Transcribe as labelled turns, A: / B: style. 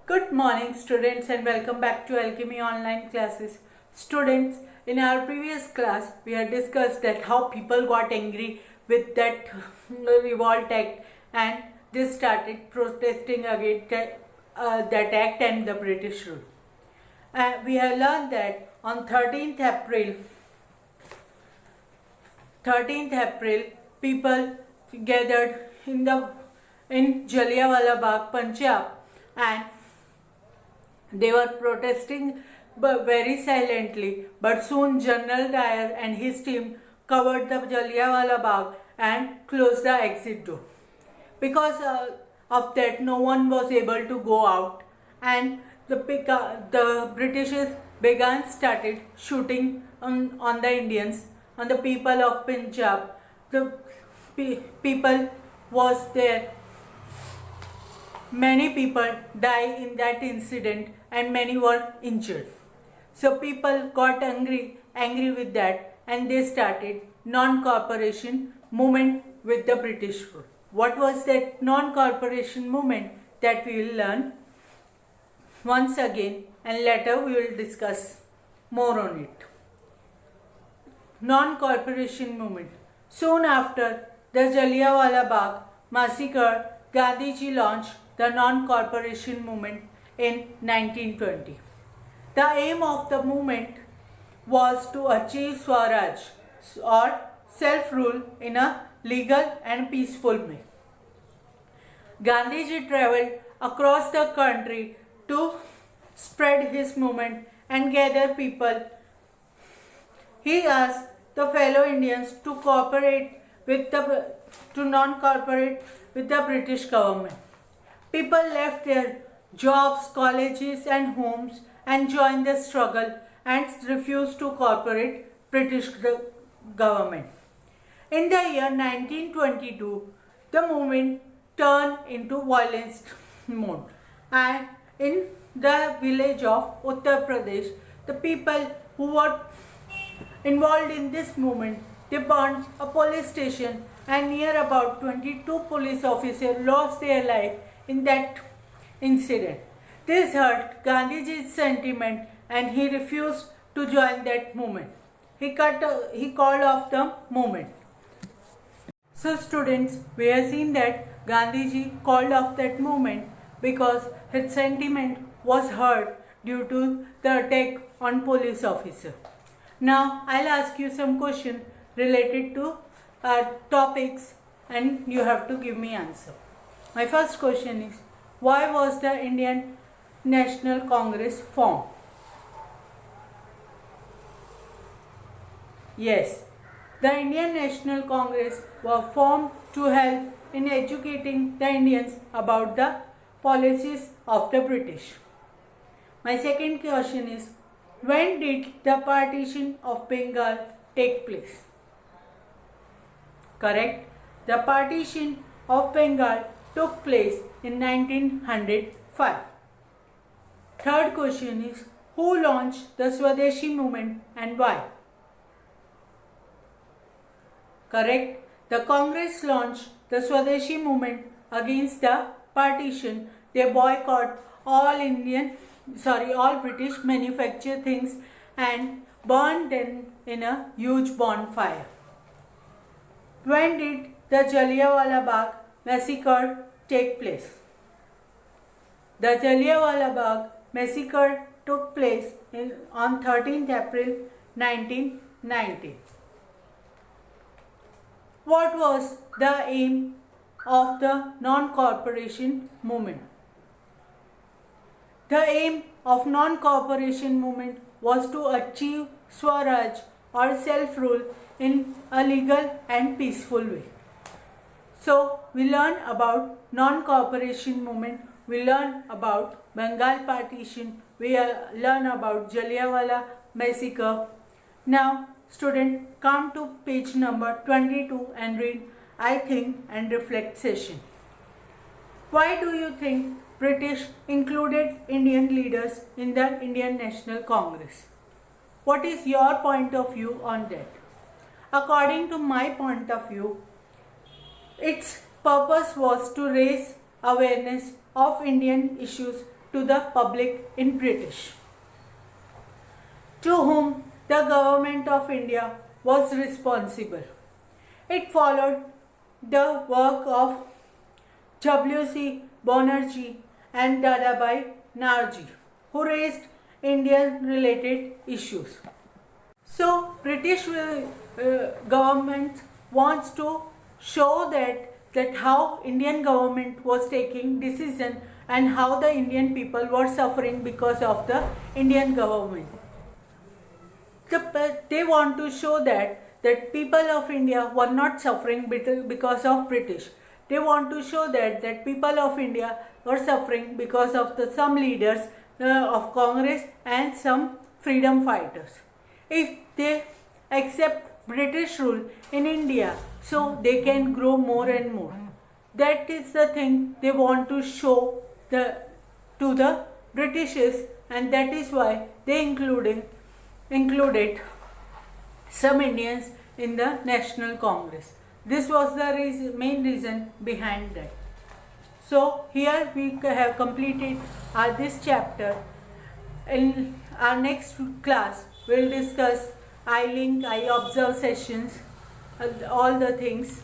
A: Good morning, students, and welcome back to Alchemy Online Classes. Students, in our previous class, we had discussed that how people got angry with that revolt act and they started protesting against that act and the British rule. We have learned that on 13th April, people gathered in Jallianwala Bagh, Punjab, and they were protesting very silently, but soon General Dyer and his team covered the Jallianwala Bagh and closed the exit door. Because of that, no one was able to go out, and the Britishers started shooting on the Indians, on the people of Punjab. The people was there. Many people died in that incident and many were injured. So people got angry with that, and they started non-cooperation movement with the British rule. What was that non-cooperation movement? That we will learn once again, and later we will discuss more on it. Non-cooperation movement. Soon after the Jallianwala Bagh massacre, Gandhiji launched the non-cooperation movement in 1920. The aim of the movement was to achieve Swaraj or self-rule in a legal and peaceful way. Gandhiji travelled across the country to spread his movement and gather people. He asked the fellow Indians to non-cooperate with the British government. People left their jobs, colleges and homes and joined the struggle and refused to cooperate British government. In the year 1922, the movement turned into violence mode, and in the village of Uttar Pradesh, the people who were involved in this movement, they burned a police station, and near about 22 police officers lost their life in that incident. This hurt Gandhiji's sentiment and he refused to join that movement. He called off the movement. So students, we have seen that Gandhiji called off that movement because his sentiment was hurt due to the attack on police officer. Now I'll ask you some questions related to topics and you have to give me answer. My first question is, why was the Indian National Congress formed? Yes, the Indian National Congress was formed to help in educating the Indians about the policies of the British. My second question is, when did the partition of Bengal take place? Correct. The partition of Bengal took place in 1905. Third question is, who launched the Swadeshi movement and why? Correct. The Congress launched the Swadeshi movement against the partition. They boycott all British manufactured things and burned them in a huge bonfire. When did the Jallianwala Bagh massacre take place? The Jallianwala Bagh massacre took place on 13th April 1990. What was the aim of the non-cooperation movement? The aim of non-cooperation movement was to achieve Swaraj or self-rule in a legal and peaceful way. So we learn about non-cooperation movement, we learn about Bengal partition, we learn about Jallianwala massacre. Now student, come to page number 22 and read I think and reflect session. Why do you think British included Indian leaders in the Indian National Congress? What is your point of view on that? According to my point of view, its purpose was to raise awareness of Indian issues to the public in British, to whom the government of India was responsible. It followed the work of W.C. Banerjee and Dadabhai Naoroji, who raised Indian related issues. So British government wants to show that how Indian government was taking decision and how the Indian people were suffering because of the Indian government. They want to show that people of India were not suffering because of British. They want to show that people of India were suffering because of some leaders of Congress and some freedom fighters. If they accept British rule in India, so they can grow more and more. That is the thing they want to show to the Britishers, and that is why they included some Indians in the National Congress. This was the main reason behind that. So here we have completed this chapter. In our next class, we'll discuss I link, I observe sessions, all the things.